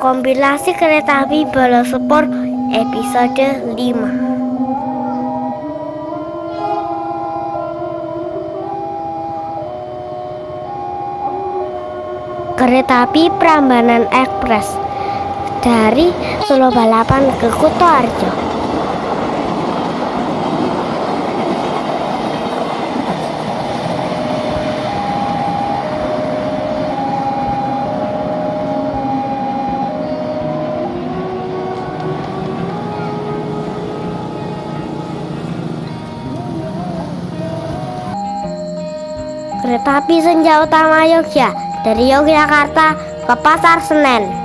Kompilasi kereta api Balospor episode 5. Kereta api Prambanan Ekspres dari Solo Balapan ke Kutoarjo. Kereta api Senja Utama Yogya dari Yogyakarta ke Pasar Senen.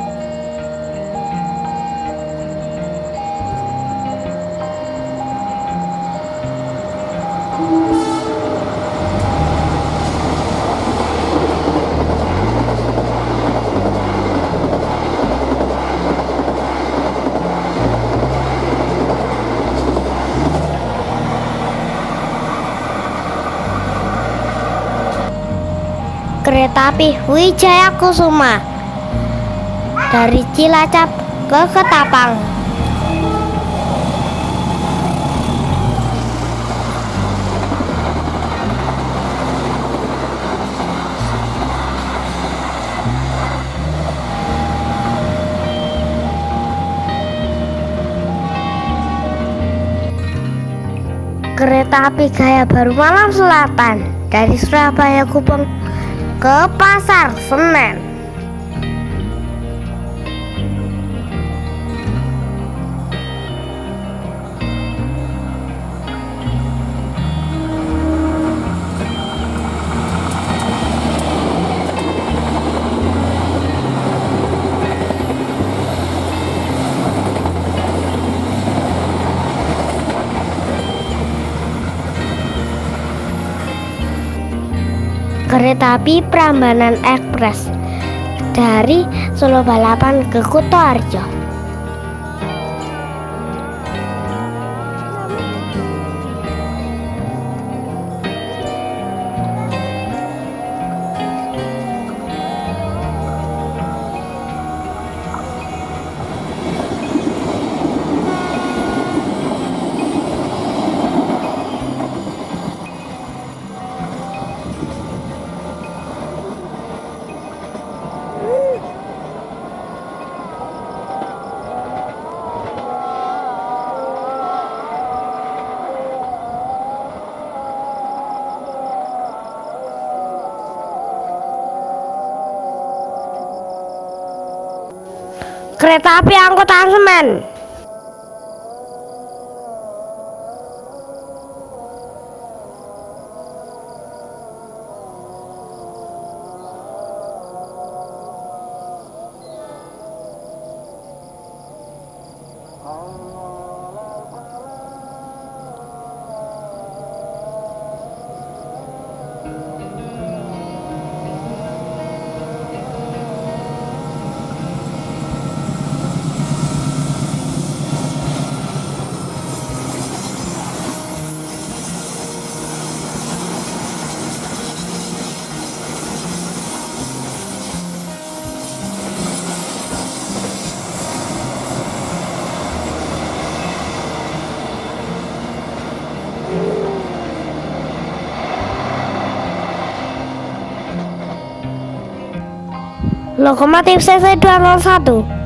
Kereta api Wijaya Kusuma dari Cilacap ke Ketapang. Kereta api Gaya Baru Malam Selatan dari Surabaya Gubeng ke Pasar Senen. Kereta api Prambanan Ekspres dari Solo Balapan ke Kutoarjo. Kereta api angkutan semen lokomotif CC201.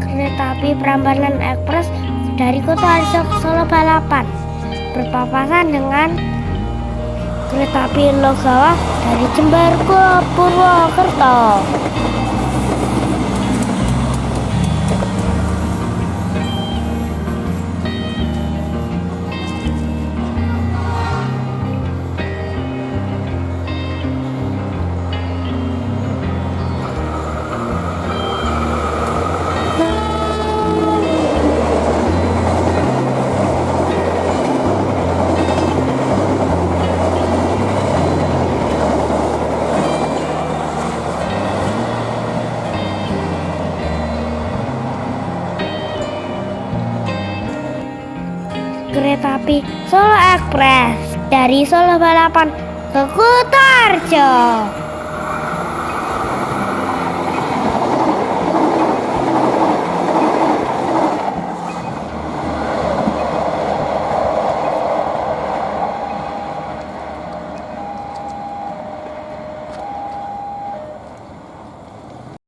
Kereta api Prambanan Ekspres dari Kutoarjo ke Solo Balapan berpapasan dengan kereta api Logawa dari Jember ke Purwokerto. kereta api Solo Express dari Solo Balapan ke Kutoarjo.